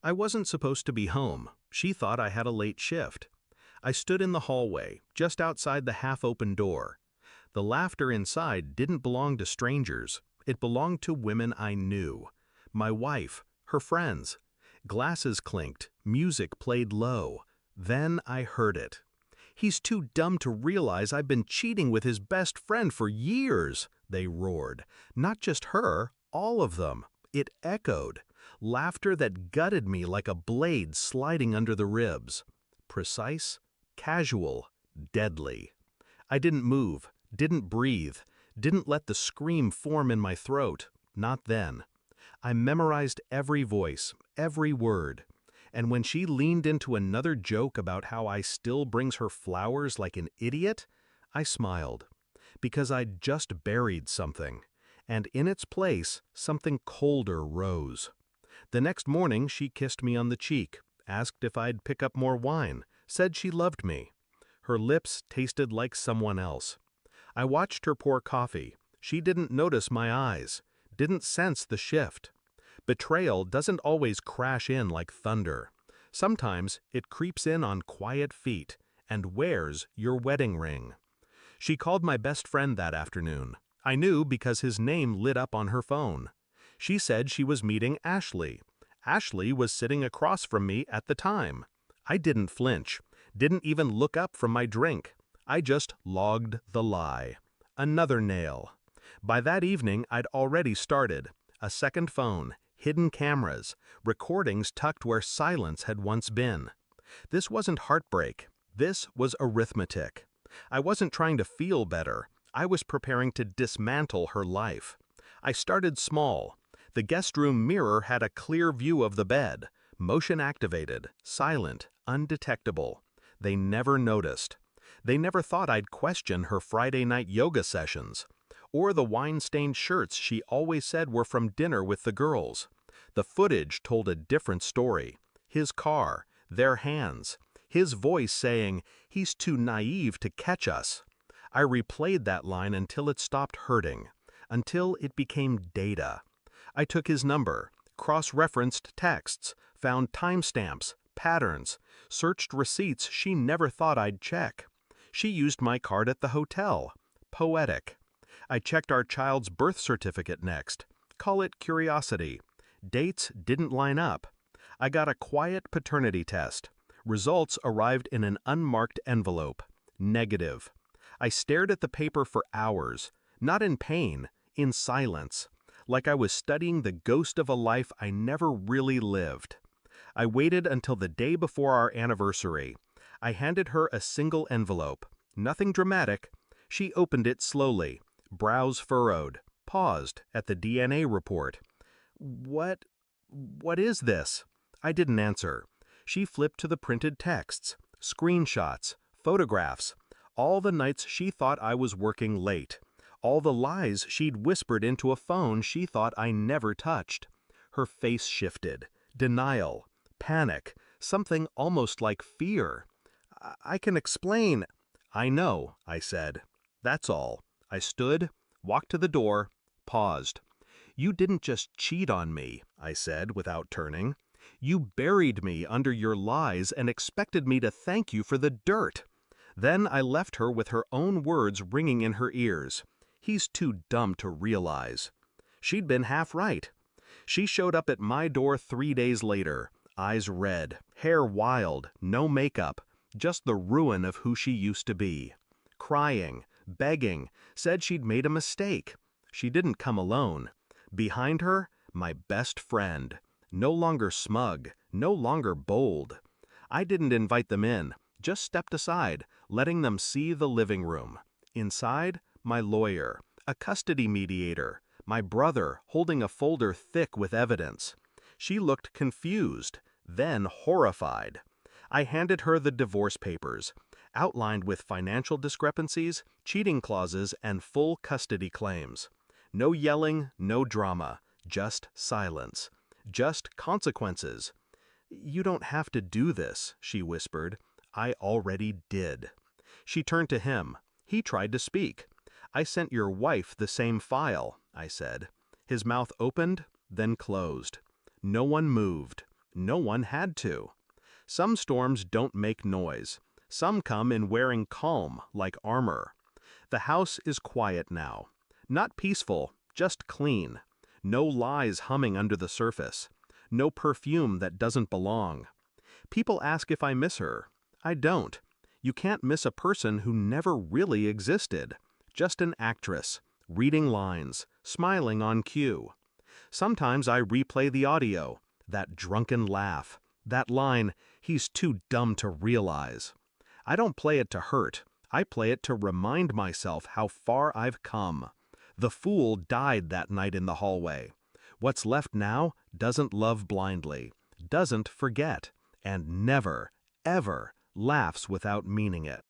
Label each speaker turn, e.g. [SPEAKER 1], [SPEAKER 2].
[SPEAKER 1] I wasn't supposed to be home. She thought I had a late shift. I stood in the hallway, just outside the half-open door. The laughter inside didn't belong to strangers. It belonged to women I knew. My wife, her friends. Glasses clinked, music played low. Then I heard it. "He's too dumb to realize I've been cheating with his best friend for years," they roared. Not just her, all of them. It echoed. Laughter that gutted me like a blade sliding under the ribs. Precise, casual, deadly. I didn't move, didn't breathe, didn't let the scream form in my throat. Not then. I memorized every voice, every word. And when she leaned into another joke about how I still brings her flowers like an idiot, I smiled. Because I'd just buried something. And in its place, something colder rose. The next morning, she kissed me on the cheek, asked if I'd pick up more wine, said she loved me. Her lips tasted like someone else. I watched her pour coffee. She didn't notice my eyes, didn't sense the shift. Betrayal doesn't always crash in like thunder. Sometimes it creeps in on quiet feet and wears your wedding ring. She called my best friend that afternoon. I knew because his name lit up on her phone. She said she was meeting Ashley. Ashley was sitting across from me at the time. I didn't flinch, didn't even look up from my drink. I just logged the lie. Another nail. By that evening, I'd already started. A second phone, hidden cameras, recordings tucked where silence had once been. This wasn't heartbreak. This was arithmetic. I wasn't trying to feel better. I was preparing to dismantle her life. I started small. The guest room mirror had a clear view of the bed, motion activated, silent, undetectable. They never noticed. They never thought I'd question her Friday night yoga sessions, or the wine-stained shirts she always said were from dinner with the girls. The footage told a different story. His car, their hands, his voice saying, "He's too naive to catch us." I replayed that line until it stopped hurting, until it became data. I took his number, cross-referenced texts, found timestamps, patterns, searched receipts she never thought I'd check. She used my card at the hotel. Poetic. I checked our child's birth certificate next. Call it curiosity. Dates didn't line up. I got a quiet paternity test. Results arrived in an unmarked envelope. Negative. I stared at the paper for hours, not in pain, in silence, like I was studying the ghost of a life I never really lived. I waited until the day before our anniversary. I handed her a single envelope. Nothing dramatic. She opened it slowly, brows furrowed, paused at the DNA report. What is this?" I didn't answer. She flipped to the printed texts, screenshots, photographs, all the nights she thought I was working late, all the lies she'd whispered into a phone she thought I never touched. Her face shifted. Denial, panic, something almost like fear. I can explain." "I know," I said. "That's all." I stood, walked to the door, paused. "You didn't just cheat on me," I said without turning. "You buried me under your lies and expected me to thank you for the dirt." Then I left her with her own words ringing in her ears. "He's too dumb to realize." She'd been half right. She showed up at my door 3 days later, eyes red, hair wild, no makeup, just the ruin of who she used to be. Crying, begging, said she'd made a mistake. She didn't come alone. Behind her, my best friend. No longer smug, no longer bold. I didn't invite them in, just stepped aside, letting them see the living room. Inside, my lawyer, a custody mediator, my brother holding a folder thick with evidence. She looked confused, then horrified. I handed her the divorce papers, outlined with financial discrepancies, cheating clauses, and full custody claims. No yelling, no drama, just silence, just consequences. "You don't have to do this," she whispered. I already did. She turned to him. He tried to speak. "I sent your wife the same file," I said. His mouth opened, then closed. No one moved. No one had to. Some storms don't make noise. Some come in wearing calm, like armor. The house is quiet now. Not peaceful, just clean. No lies humming under the surface. No perfume that doesn't belong. People ask if I miss her. I don't. You can't miss a person who never really existed. Just an actress, reading lines, smiling on cue. Sometimes I replay the audio, that drunken laugh, that line, "He's too dumb to realize." I don't play it to hurt. I play it to remind myself how far I've come. The fool died that night in the hallway. What's left now doesn't love blindly, doesn't forget, and never, ever laughs without meaning it.